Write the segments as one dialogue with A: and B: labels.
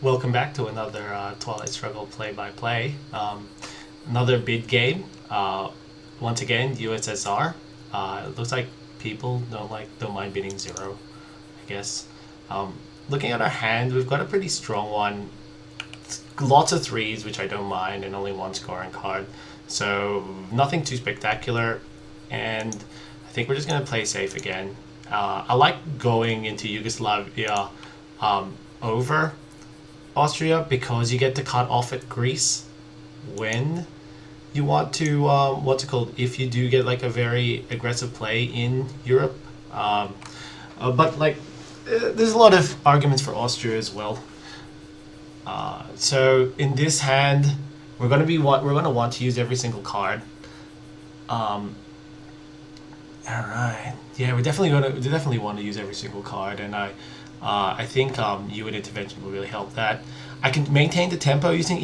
A: Welcome back to another Twilight Struggle play-by-play. Another bid game. Once again, USSR. It looks like people don't mind bidding zero, I guess. Looking at our hand, we've got a pretty strong one. Lots of threes, which I don't mind, and only one scoring card. So nothing too spectacular. And I think we're just going to play safe again. I like going into Yugoslavia over Austria because you get to cut off at Greece when you want to, if you do get like a very aggressive play in Europe. There's a lot of arguments for Austria as well. So in this hand, we're going to want to use every single card. All right. Yeah, we definitely want to use every single card, and I think UN intervention will really help that. I can maintain the tempo using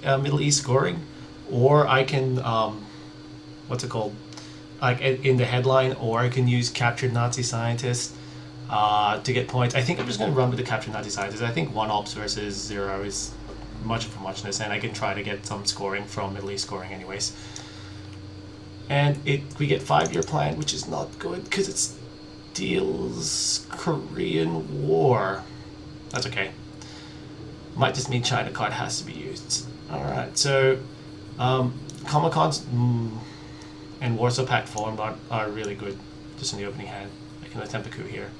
A: Middle East scoring, or I can like in the headline, or I can use captured Nazi scientists to get points. I think I'm just going to run with the captured Nazi scientists. I think one ops versus zero is much of a muchness, and I can try to get some scoring from Middle East scoring anyways. And we get 5-year plan, which is not good because it deals Korean War. That's okay. Might just mean China card has to be used. All right, so Comic-Cons and Warsaw Pact form are really good just in the opening hand. I can attempt a coup here.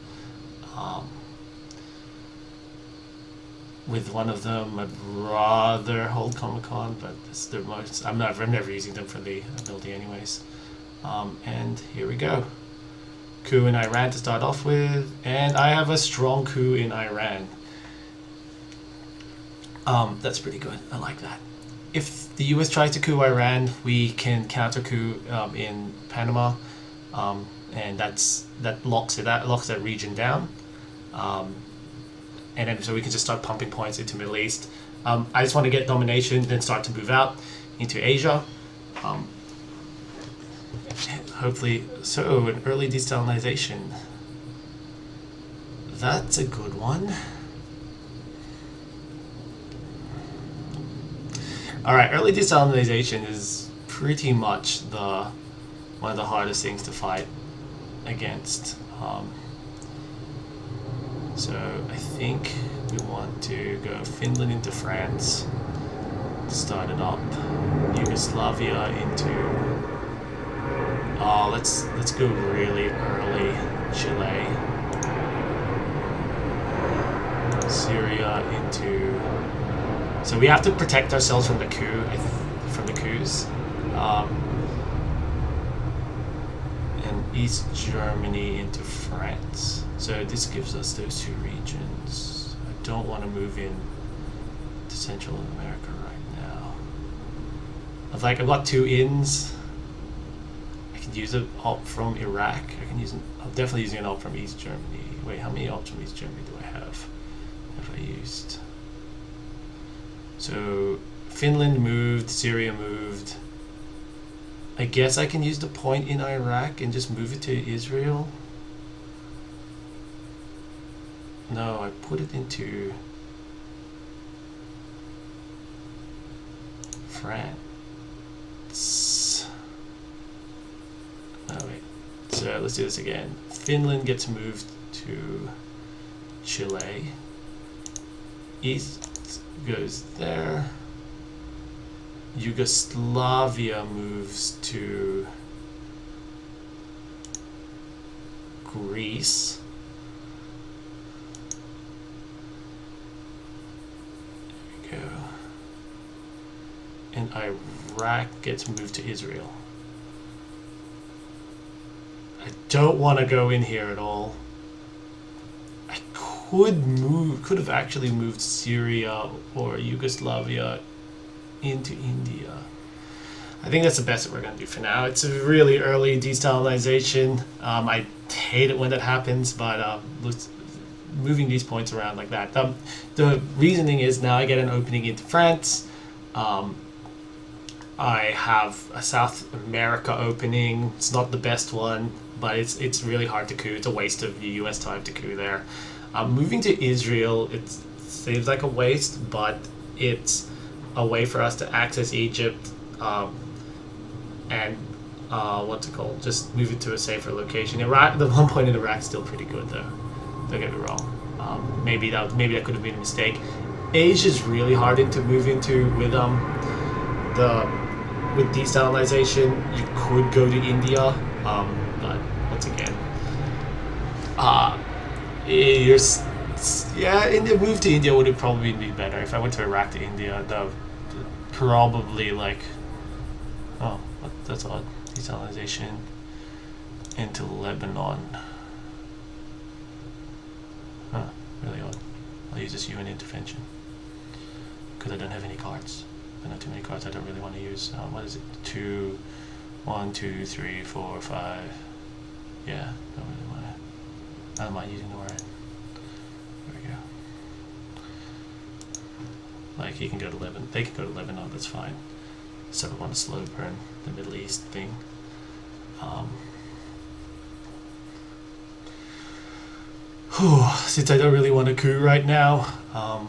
A: With one of them, I'd rather hold Comic-Con, but it's the most. I'm never using them for the ability, anyways. And here we go. Coup in Iran to start off with, and I have a strong coup in Iran. That's pretty good. I like that. If the US tries to coup Iran, we can counter coup in Panama, and that locks that region down. And then so we can just start pumping points into Middle East. I just want to get domination, then start to move out into Asia. Hopefully, so an early desalinization. That's a good one. All right, early desalinization is pretty much one of the hardest things to fight against. So I think we want to go Finland into France, start it up, Yugoslavia into. Let's go really early, Chile, Syria into. So we have to protect ourselves from the coups, and East Germany into France. So this gives us those two regions. I don't want to move in to Central America right now. I've got two ins. I can use an op from Iraq. I'm definitely using an op from East Germany. Wait, how many ops from East Germany do I have? Have I used? So Finland moved, Syria moved. I guess I can use the point in Iraq and just move it to Israel. No, I put it into France. Oh wait. So let's do this again. Finland gets moved to Chile. East goes there. Yugoslavia moves to Greece. There we go. And Iraq gets moved to Israel. I don't want to go in here at all. I could have actually moved Syria or Yugoslavia into India. I think that's the best that we're going to do for now. It's a really early desalinization. I hate it when that happens, but moving these points around like that. The reasoning is now I get an opening into France. I have a South America opening. It's not the best one, but it's really hard to coup. It's a waste of the US time to coup there. Moving to Israel, it's seems like a waste, but it's a way for us to access Egypt, and what's it called? Just move it to a safer location. Iraq, the 1 point in Iraq's still pretty good though. Don't get me wrong. Maybe that could have been a mistake. Asia's really hard to move into with destabilization. You could go to India, but once again, India move to India would have probably been better. If I went to Iraq to India, that would probably that's odd. Destabilization into Lebanon. Huh, really odd. I'll use this UN intervention because I don't have any cards. I don't have too many cards I don't really want to use. What is it? 2, 1, 2, 3, 4, 5. Yeah, don't really want to. I don't mind using the word. There we go. Like he can go to Lebanon. They can go to Lebanon. That's fine. So I want to slow burn the Middle East thing. Since I don't really want a coup right now, I'm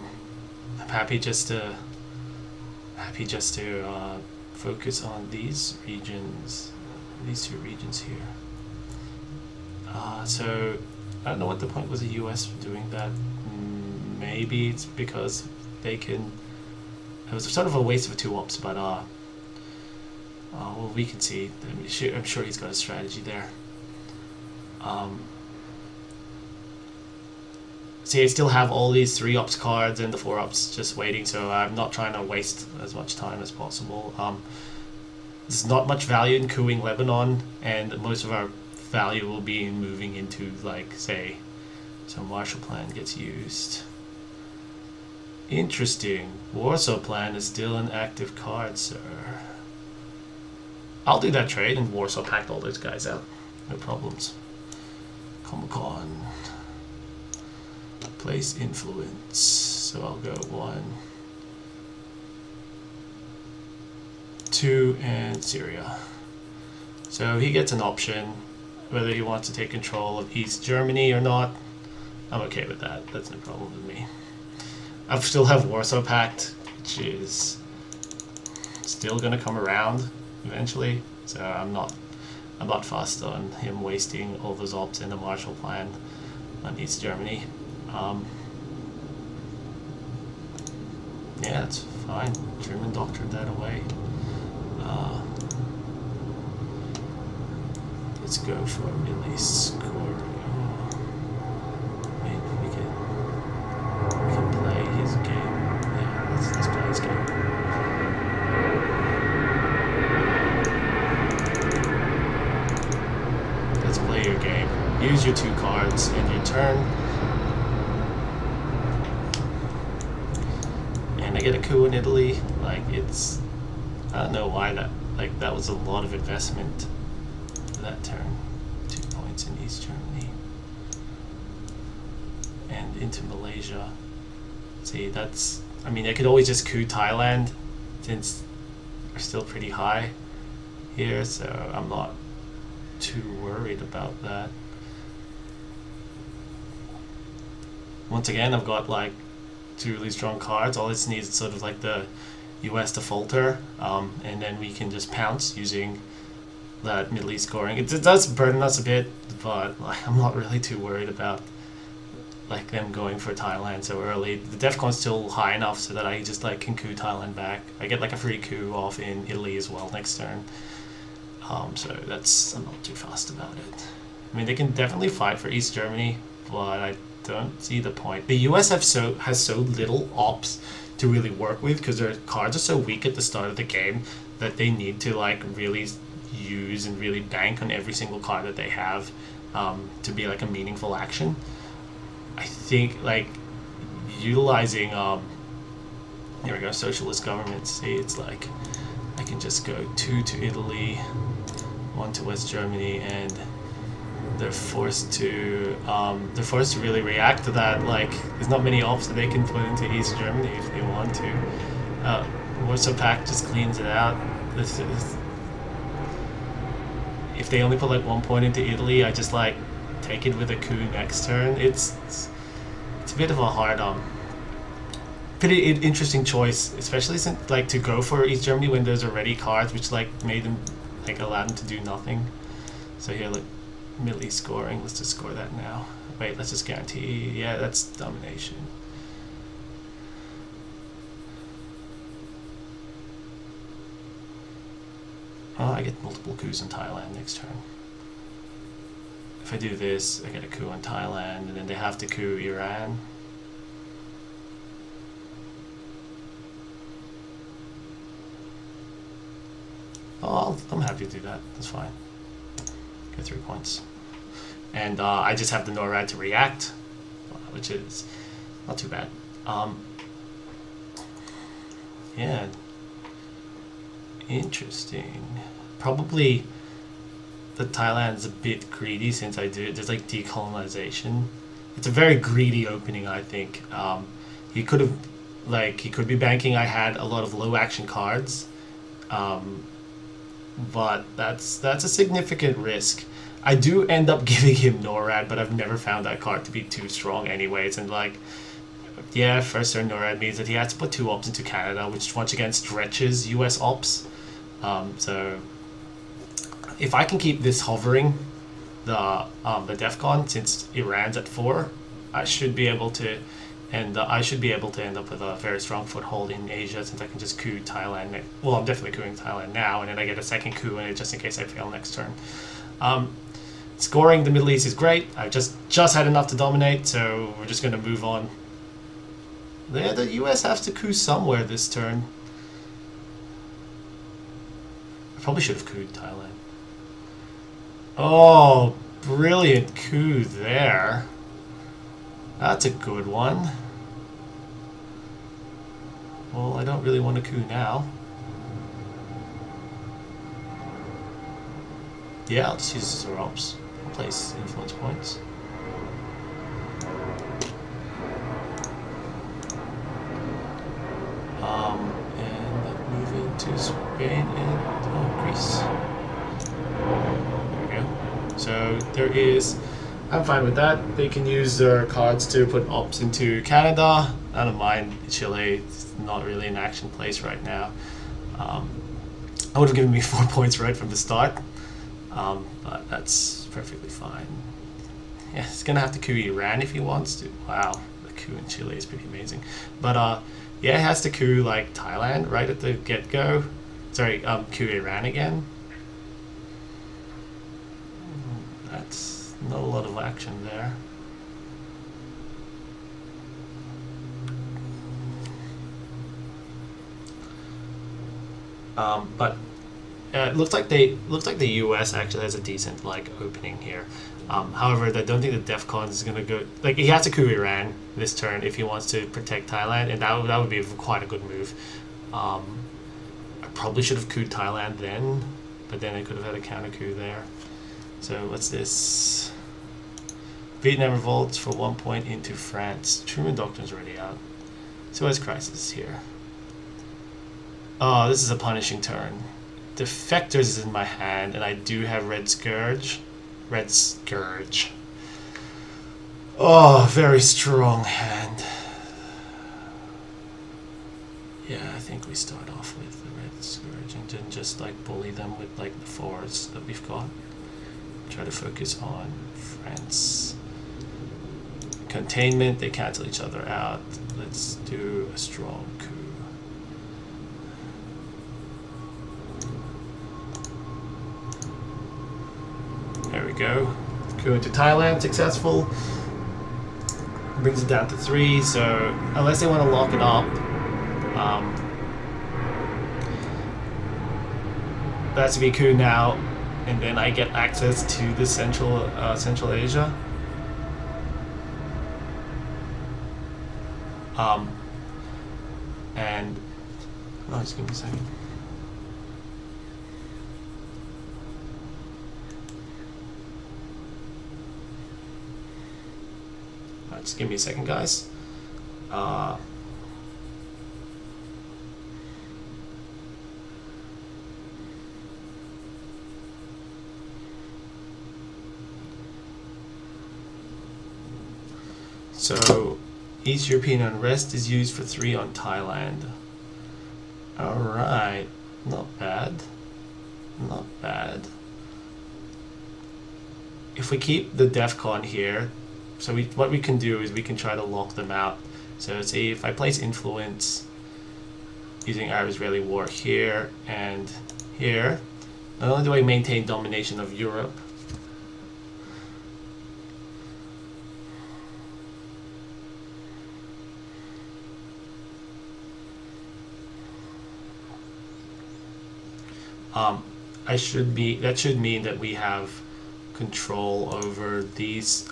A: happy just to focus on these regions, these two regions here. So I don't know what the point was the U.S. doing that. Maybe it's because they can. It was sort of a waste of 2 ops, but well, we can see. I'm sure he's got a strategy there. See, I still have all these 3 ops cards and the 4 ops just waiting, so I'm not trying to waste as much time as possible. There's not much value in cooing Lebanon, and most of our value will be in moving into, like, say, so Marshall Plan gets used. Interesting. Warsaw Plan is still an active card, sir. I'll do that trade, and Warsaw packed all those guys out. No problems. Comic-Con. Place influence. So I'll go 1, 2, and Syria. So he gets an option whether he wants to take control of East Germany or not. I'm okay with that. That's no problem with me. I still have Warsaw Pact, which is still gonna come around eventually. So I'm not fussed on him wasting all those ops in the Marshall Plan on East Germany. Yeah, that's fine. German doctored that away. Let's go for a Middle East score. Wait, we can play his game. Yeah, let's play his game. Let's play your game. Use your 2 cards in your turn. And I get a coup in Italy. Like, it's... I don't know why that... Like, that was a lot of investment for that turn. 2 points in East Germany. And into Malaysia. See, that's... I mean, I could always just coup Thailand, since we're still pretty high here, so I'm not too worried about that. Once again, I've got like 2 really strong cards. All this needs is sort of like the US to falter, and then we can just pounce using that Middle East scoring. It does burden us a bit, but like, I'm not really too worried about like them going for Thailand so early. The defcon's still high enough so that I just like can coup Thailand back. I get like a free coup off in Italy as well next turn. So that's, I'm not too fast about it. I mean, they can definitely fight for East Germany, but I don't see the point. The US has so little ops to really work with because their cards are so weak at the start of the game that they need to like really use and really bank on every single card that they have to be like a meaningful action. I think like utilizing here we go, socialist governments. See, it's like I can just go 2 to Italy, 1 to West Germany, and they're forced to really react to that. Like, there's not many ops that they can put into East Germany if they want to. Warsaw Pact just cleans it out. This is, if they only put like 1 point into Italy, I just like take it with a coup next turn. It's a bit of a hard pretty interesting choice, especially since like to go for East Germany when there's already cards which like made them like allowed them to do nothing. So here, like Middle East scoring. Let's just score that now. Wait, let's just guarantee. Yeah, that's domination. Oh, I get multiple coups in Thailand next turn. If I do this, I get a coup in Thailand, and then they have to coup Iran. Oh, I'm happy to do that. That's fine. Get 3 points. And I just have the NORAD to react, which is not too bad. Yeah. Interesting. Probably the Thailand's a bit greedy since I do it. There's like decolonization. It's a very greedy opening, I think. He could have, like, he could be banking I had a lot of low action cards. But that's a significant risk. I do end up giving him NORAD, but I've never found that card to be too strong anyways. And like, yeah, first turn NORAD means that he has to put 2 ops into Canada, which once again stretches US ops. So if I can keep this hovering, the DEFCON, since Iran's at 4, I should be able to, and I should be able to end up with a very strong foothold in Asia since I can just coup Thailand. Well, I'm definitely coupping Thailand now, and then I get a second coup in it just in case I fail next turn. Scoring the Middle East is great. I just had enough to dominate, so we're just going to move on. Yeah, the US has to coup somewhere this turn. I probably should have couped Thailand. Oh, brilliant coup there. That's a good one. Well, I don't really want to coup now. Yeah, I'll just use Zero ops. Place influence points. And move into Spain and Greece. There we go. So there is. I'm fine with that. They can use their cards to put ops into Canada. I don't mind Chile. It's not really an action place right now. I would have given me 4 points right from the start. But that's perfectly fine. Yeah, he's gonna have to coup Iran if he wants to. Wow, the coup in Chile is pretty amazing. But yeah, it has to coup like Thailand right at the get-go. Sorry, coup Iran again. That's not a lot of action there. But it looks like the U.S. actually has a decent like opening here. However, I don't think the DEFCON is gonna go. Like he has to coup Iran this turn if he wants to protect Thailand, and that would be quite a good move. I probably should have couped Thailand then, but then I could have had a counter coup there. So what's this? Vietnam revolts for 1 point into France. Truman Doctrine's already out. Suez Crisis here. Oh, this is a punishing turn. Defectors is in my hand, and I do have Red Scourge. Red Scourge. Oh, very strong hand. Yeah, I think we start off with the Red Scourge and then just like bully them with like the 4s that we've got. Try to focus on France. Containment, they cancel each other out. Let's do a strong coup. There we go. Coup into Thailand, successful. Brings it down to 3, so unless they want to lock it up, that has to be a coup now, and then I get access to the Central Asia. And just give me a second. Just give me a second, guys. So East European unrest is used for 3 on Thailand. Alright, not bad. Not bad. If we keep the DEFCON here, so what we can do is we can try to lock them out. So see if I place influence using Arab-Israeli war here and here, not only do I maintain domination of Europe, that should mean that we have control over these.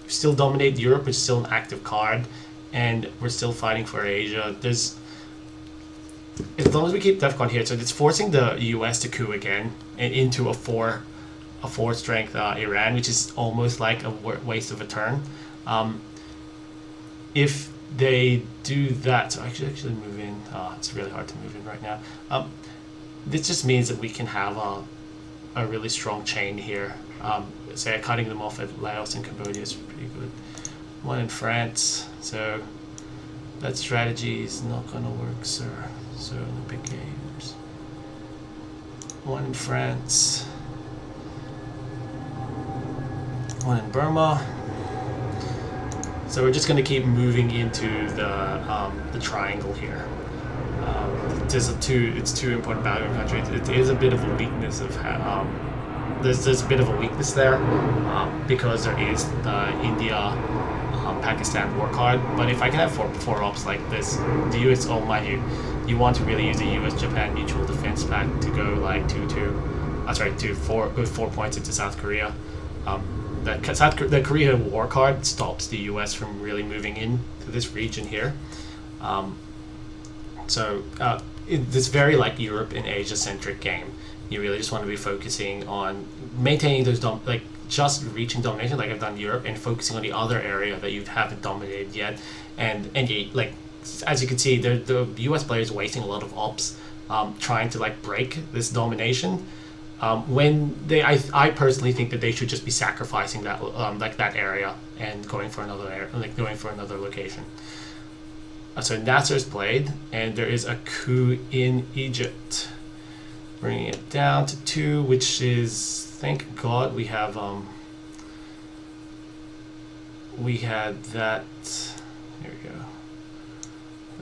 A: Still dominate Europe, which is still an active card, and we're still fighting for Asia. As long as we keep DEFCON here, so it's forcing the US to coup again and into a four strength Iran, which is almost like a waste of a turn. If they do that, so I should actually move in. It's really hard to move in right now. This just means that we can have a really strong chain here. Say cutting them off at Laos and Cambodia is pretty good. One in France, so that strategy is not going to work, sir. So Olympic Games. One in France. One in Burma. So we're just going to keep moving into the triangle here. It's two important battleground countries. It is a bit of a weakness of there's a bit of a weakness there because there is the India Pakistan war card. But if I can have four ops like this, the US, oh mind you want to really use the US Japan Mutual Defense Pact to go like 4 points into South Korea. The Korea war card stops the US from really moving into this region here. It's very like Europe and Asia centric game. You really just want to be focusing on maintaining those just reaching domination like I've done Europe, and focusing on the other area that you haven't dominated yet. And as you can see, the US players wasting a lot of ops trying to break this domination. When I personally think that they should just be sacrificing that that area and going for another location. So Nasser's played, and there is a coup in Egypt, bringing it down to 2, which is, thank God we have we had that. Here we go.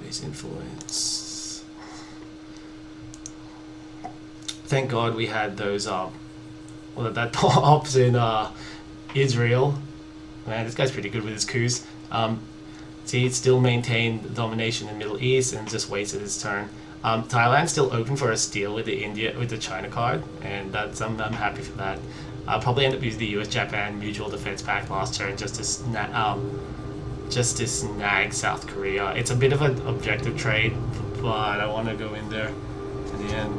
A: Base influence. Thank God we had those that ops in Israel. Man, this guy's pretty good with his coups. See, it still maintained domination in the Middle East and just wasted his turn. Thailand's still open for a steal with the China card, and I'm happy for that. I'll probably end up using the US-Japan Mutual Defense Pact last turn just to snag South Korea. It's a bit of an objective trade, but I want to go in there to the end.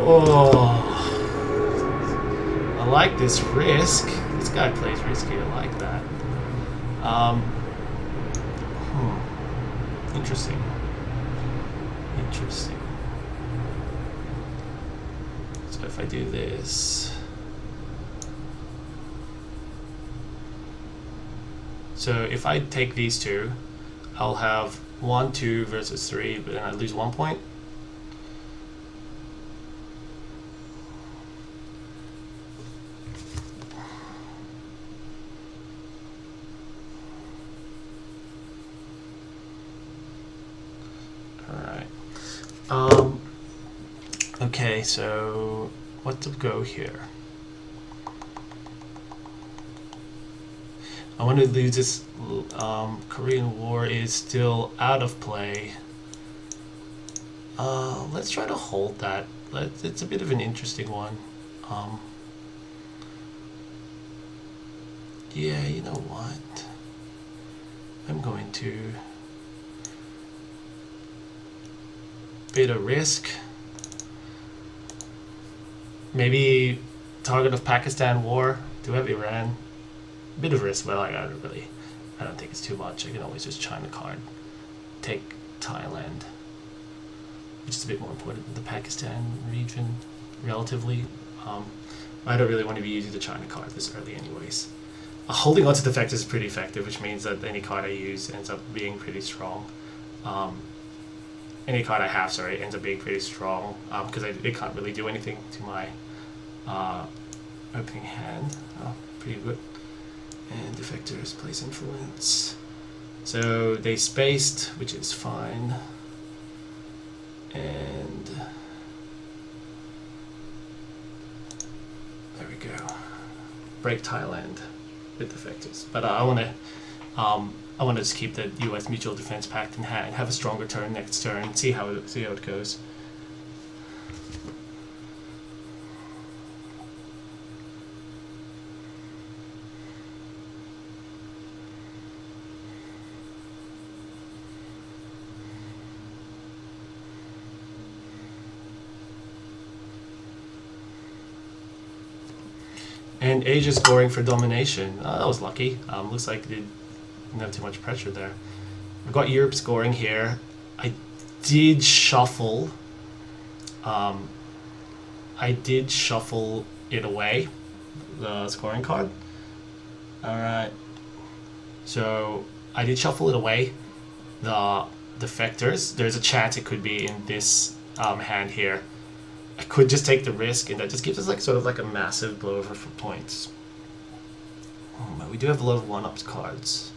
A: Oh, I like this risk. This guy plays risky. I like that. Interesting. So if I do this, so if I take these two, I'll have 1, 2 versus 3, but then I lose 1 point. Okay, so what to go here? I want to lose this. Korean War is still out of play. Let's try to hold that. It's a bit of an interesting one. Yeah, you know what? I'm going to bit of risk. Maybe target of Pakistan war. Do we have Iran? Bit of risk, but I don't think it's too much. I can always just China card. Take Thailand, which is a bit more important than the Pakistan region, relatively. I don't really want to be using the China card this early anyways. holding onto the factors is pretty effective, which means that any card I use ends up being pretty strong. Any card I have, sorry, ends up being pretty strong because it can't really do anything to my opening hand. Oh, pretty good. And defectors place influence. So they spaced, which is fine. And there we go. Break Thailand with defectors. But I want to just keep the U.S. Mutual Defense Pact in hand, have a stronger turn next turn, see how it goes. And Asia scoring for domination. That was lucky. Looks like they didn't have too much pressure there. We've got Europe scoring here. I did shuffle. It away, the scoring card. Alright. So I did shuffle it away. The defectors. There's a chance it could be in this hand here. I could just take the risk, and that just gives us like sort of like a massive blowover for points. But we do have a lot of one-ups cards.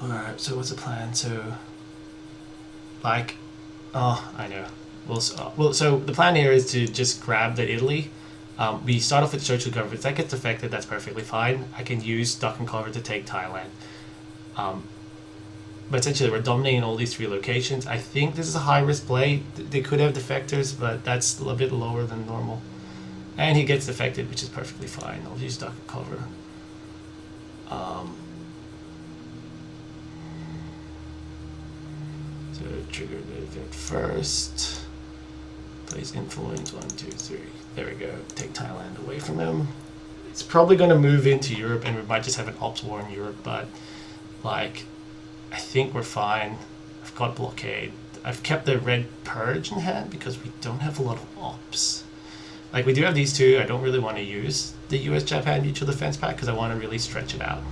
A: Alright, so what's the plan? So, like, oh, I know. Well, so the plan here is to just grab the Italy. We start off with social cover. If that gets affected, that's perfectly fine. I can use duck and cover to take Thailand. But essentially, we're dominating all these 3 locations. I think this is a high-risk play. They could have defectors, but that's a bit lower than normal. And he gets defected, which is perfectly fine. I'll use duck and cover. So trigger the event first. Place influence 1, 2, 3. There we go. Take Thailand away from him. It's probably going to move into Europe, and we might just have an ops war in Europe. But like, I think we're fine. I've got blockade. I've kept the red purge in hand because we don't have a lot of ops. Like, we do have these 2. I don't really want to use the US-Japan Mutual Defense Pact because I want to really stretch it out.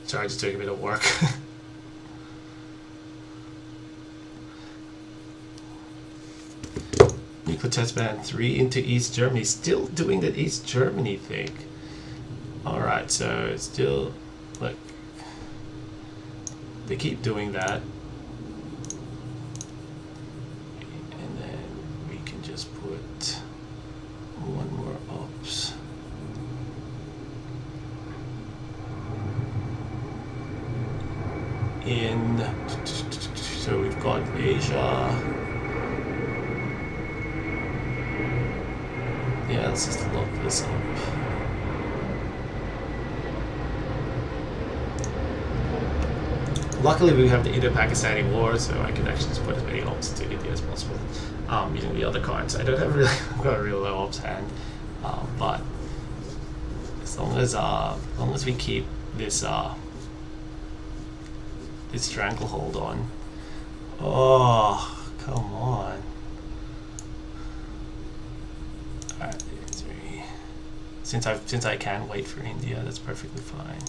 A: Sorry, just doing a bit of work. Nuclear test ban 3 into East Germany. Still doing that East Germany thing. Alright, so it's still, like, they keep doing that. And then we can just put 1 more ops. In, so we've got Asia. Yeah, let's just lock this up. Luckily, we have the Indo-Pakistani war, so I can actually just put as many ops to India as possible using the other cards. I don't have really, I've got a real low ops hand, but as long as we keep this this stranglehold on. Oh, come on. Alright, since I can wait for India, that's perfectly fine.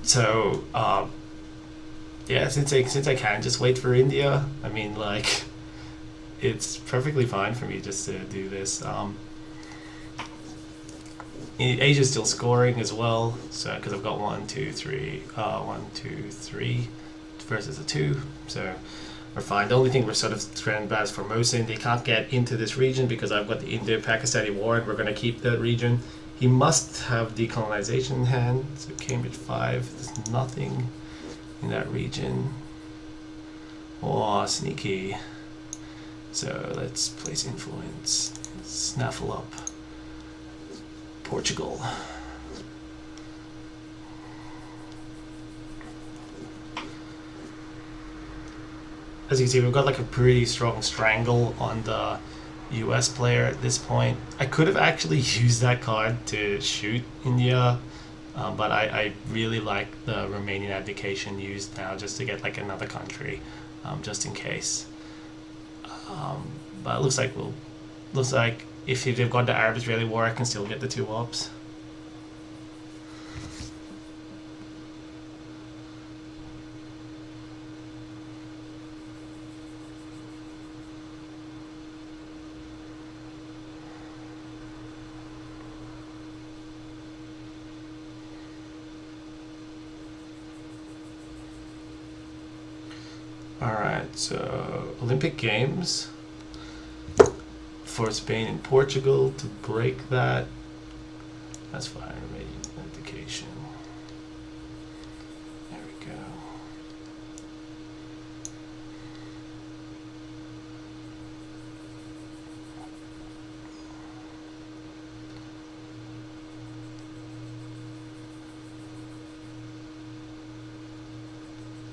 A: So, yeah, since I can just wait for India, I mean, like, it's perfectly fine for me just to do this. Asia's still scoring as well, so because I've got 1, 2, 3, 1, 2, 3 versus a 2, so we're fine. The only thing we're sort of threatened by is Formosan. They can't get into this region because I've got the Indo-Pakistani war, and we're going to keep that region. He must have decolonization in hand, so Cambridge 5. There's nothing in that region. Oh, sneaky. So let's place influence. Snaffle up Portugal. as you can see, we've got like a pretty strong strangle on the US player at this point. I could have actually used that card to shoot India, but I really like the Romanian abdication used now just to get like another country, just in case. But it looks like if they've got the Arab-Israeli war, I can still get the 2 ops. Alright, so Olympic Games for Spain and Portugal to break that. That's fine, Romanian indication. There we go.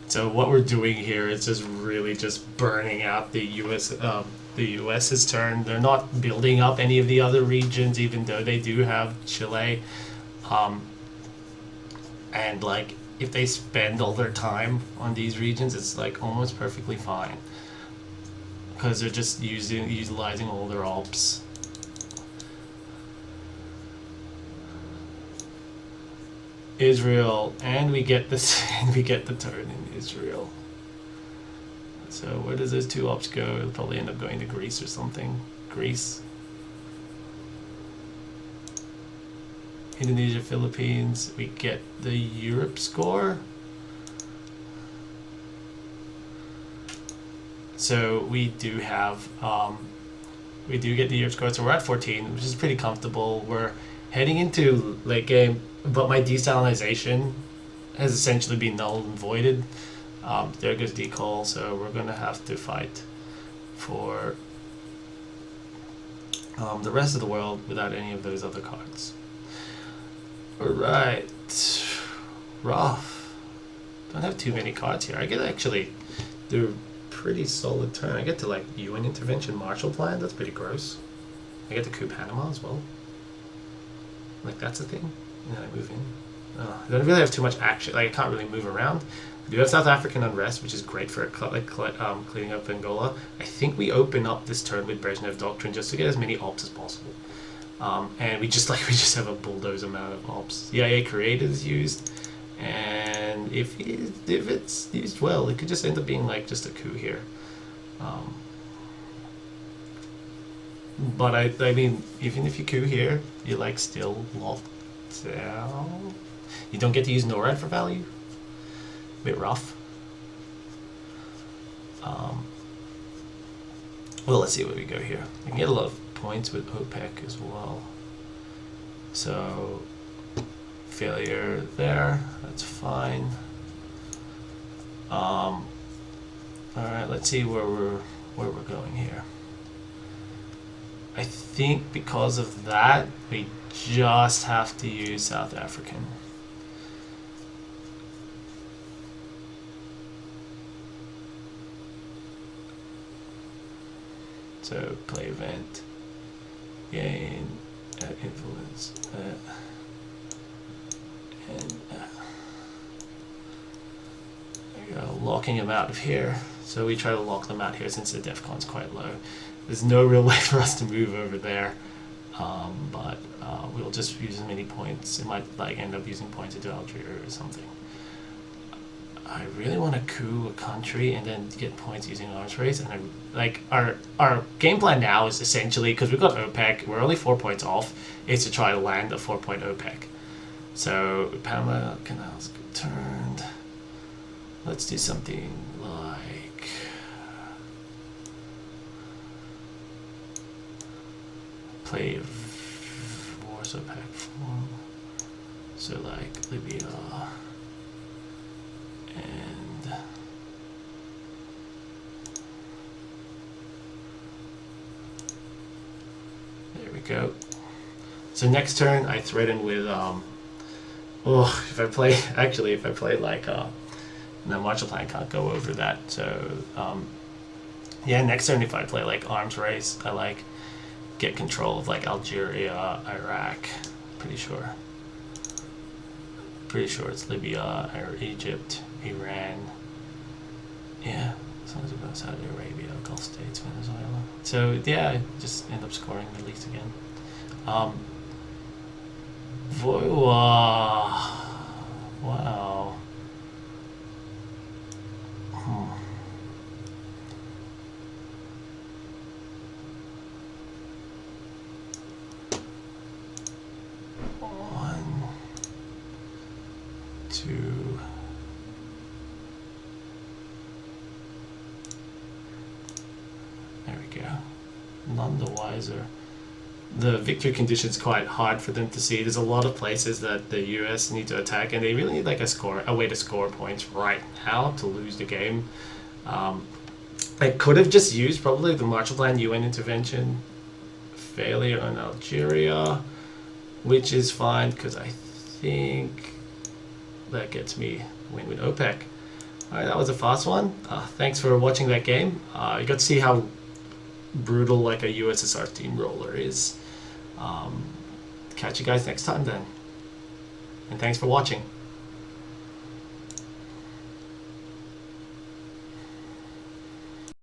A: So what we're doing here is just really just burning out the U.S. The U.S.'s turn. They're not building up any of the other regions, even though they do have Chile. And like, if they spend all their time on these regions, it's like almost perfectly fine because they're just utilizing all their ops. Israel, and we get this, and we get the turn in Israel. So where does those 2 ops go? It'll probably end up going to Greece or something. Greece. Indonesia, Philippines. We get the Europe score. So we do have, we do get the Europe score. So we're at 14, which is pretty comfortable. We're heading into late game, but my desalinization has essentially been null and voided. There goes decall, so we're going to have to fight for the rest of the world without any of those other cards. Alright. Rough. Don't have too many cards here. I get to actually do a pretty solid turn. I get to like UN intervention Marshall Plan. That's pretty gross. I get to coup Panama as well. Like that's a thing. And then I move in. I don't really have too much action. Like I can't really move around. We do have South African unrest, which is great for cleaning up Angola. I think we open up this turn with Brezhnev Doctrine just to get as many ops as possible. And we just have a bulldoze amount of ops. CIA Creator is used, and if it's used well, it could just end up being like just a coup here. But I mean, even if you coup here, you're like still locked down. You don't get to use NORAD for value. Bit rough. Well, let's see where we go here. I can get a lot of points with OPEC as well. So failure there. That's fine. All right. Let's see where we're going here. I think because of that, we just have to use South African. So play event, gain influence, and there you go, locking them out of here. So we try to lock them out here since the DEFCON's quite low. There's no real way for us to move over there, but we'll just use as many points. It might like end up using points into Algeria or something. I really want to coup a country and then get points using arms race, and our game plan now is essentially, because we've got OPEC, we're only 4 points off, is to try to land a 4-point OPEC. So Panama Canal's get turned. Let's do something like play Warsaw Pact form. So like Libya. And there we go. So next turn I threaten with if I play like no, Marshall Plan can't go over that, so Yeah, next turn if I play like arms race, I like get control of like Algeria, Iraq. Pretty sure. Pretty sure it's Libya or Egypt, Iran. Yeah, as long as it goes Saudi Arabia, Gulf States, Venezuela. So yeah, just end up scoring Middle East again. Um, wow. Hmm. One, two. There we go. None the wiser. The victory condition is quite hard for them to see. There's a lot of places that the US need to attack, and they really need like a way to score points right now to lose the game. I could have just used probably the Marshall Plan UN intervention failure on Algeria, which is fine because I think that gets me win with OPEC. Alright, that was a fast one. Thanks for watching that game. You got to see how brutal like a USSR steamroller is. Catch you guys next time then. And thanks for watching.